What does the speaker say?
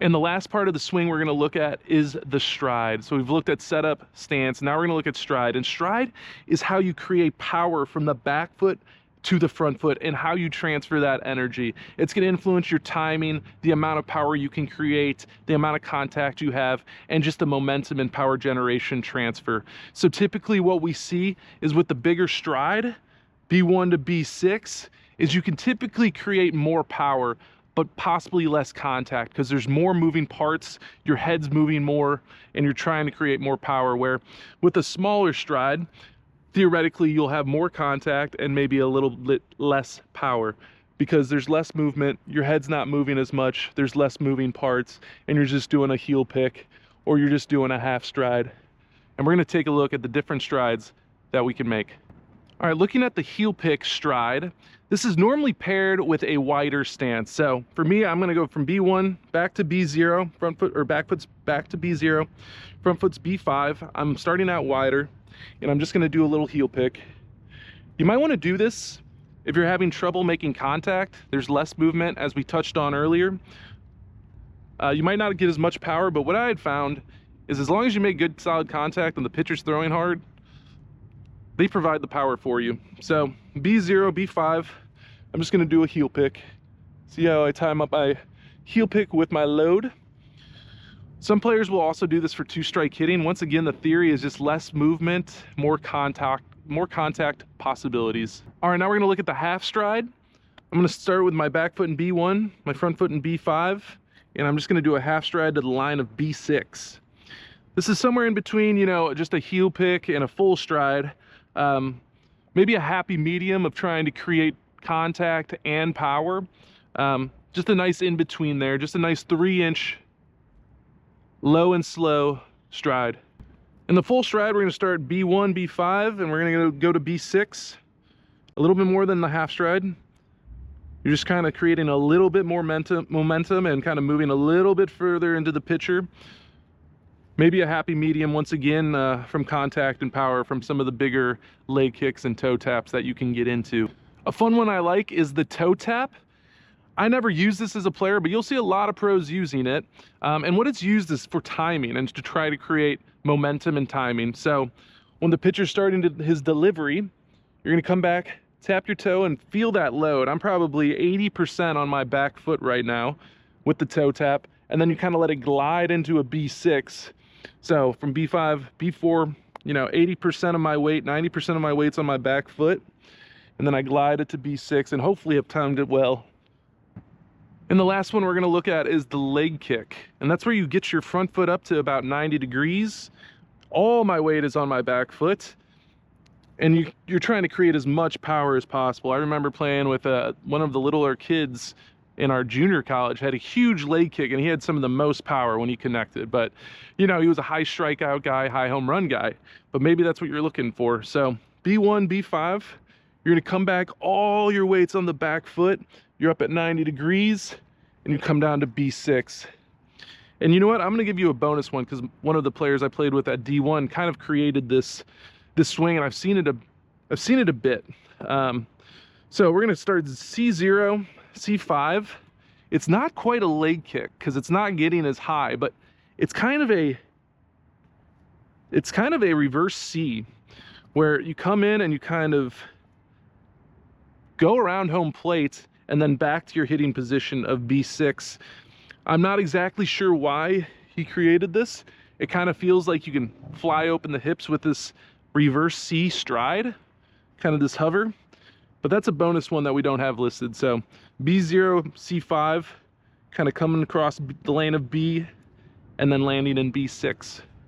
And the last part of the swing we're going to look at is the stride. So we've looked at setup, stance, now we're going to look at stride. And stride is how you create power from the back foot to the front foot and how you transfer that energy. It's going to influence your timing, the amount of power you can create, the amount of contact you have, and just the momentum and power generation transfer. So typically what we see is with the bigger stride, B1 to B6, is you can typically create more power, but possibly less contact because there's more moving parts, your head's moving more, and you're trying to create more power. Where with a smaller stride, theoretically you'll have more contact and maybe a little bit less power because there's less movement, your head's not moving as much, there's less moving parts, and you're just doing a heel pick or you're just doing a half stride. And we're going to take a look at the different strides that we can make. All right, looking at the heel pick stride, this is normally paired with a wider stance. So for me, I'm going to go from B1 back to B0, front foot or back foot's back to B0, front foot's B5. I'm starting out wider, and I'm just going to do a little heel pick. You might want to do this if you're having trouble making contact. There's less movement, as we touched on earlier. You might not get as much power, but what I had found is as long as you make good solid contact and the pitcher's throwing hard, they provide the power for you. So B0, B5, I'm just gonna do a heel pick. See how I time up my heel pick with my load? Some players will also do this for two-strike hitting. Once again, the theory is just less movement, more contact possibilities. All right, now we're gonna look at the half stride. I'm gonna start with my back foot in B1, my front foot in B5, and I'm just gonna do a half stride to the line of B6. This is somewhere in between, you know, just a heel pick and a full stride. Maybe a happy medium of trying to create contact and power. Just a nice in between there, just a nice 3-inch low and slow stride. In the full stride, we're going to start B1, B5, and we're going to go to B6, a little bit more than the half stride. You're just kind of creating a little bit more momentum and kind of moving a little bit further into the pitcher. Maybe a happy medium once again from contact and power from some of the bigger leg kicks and toe taps that you can get into. A fun one I like is the toe tap. I never use this as a player, but you'll see a lot of pros using it. And what it's used is for timing and to try to create momentum and timing. So when the pitcher's starting his delivery, you're gonna come back, tap your toe and feel that load. I'm probably 80% on my back foot right now with the toe tap. And then you kind of let it glide into a B6. So from B5, B4, you know, 80% of my weight, 90% of my weight's on my back foot. And then I glide it to B6 and hopefully have timed it well. And the last one we're gonna look at is the leg kick. And that's where you get your front foot up to about 90 degrees. All my weight is on my back foot. And you're trying to create as much power as possible. I remember playing with one of the littler kids in our junior college, had a huge leg kick, and he had some of the most power when he connected. But, you know, he was a high strikeout guy, high home run guy. But maybe that's what you're looking for. So B1, B5, you're gonna come back, all your weight's on the back foot. You're up at 90 degrees, and you come down to B6. And you know what? I'm gonna give you a bonus one because one of the players I played with at D1 kind of created this swing, and I've seen it a bit. So we're gonna start C0, C5. It's not quite a leg kick because it's not getting as high, but it's kind of a reverse C where you come in and you kind of go around home plate and then back to your hitting position of B6. I'm not exactly sure why he created this. It kind of feels like you can fly open the hips with this reverse C stride, kind of this hover. But that's a bonus one that we don't have listed. So B0, C5, kind of coming across the lane of B and then landing in B6.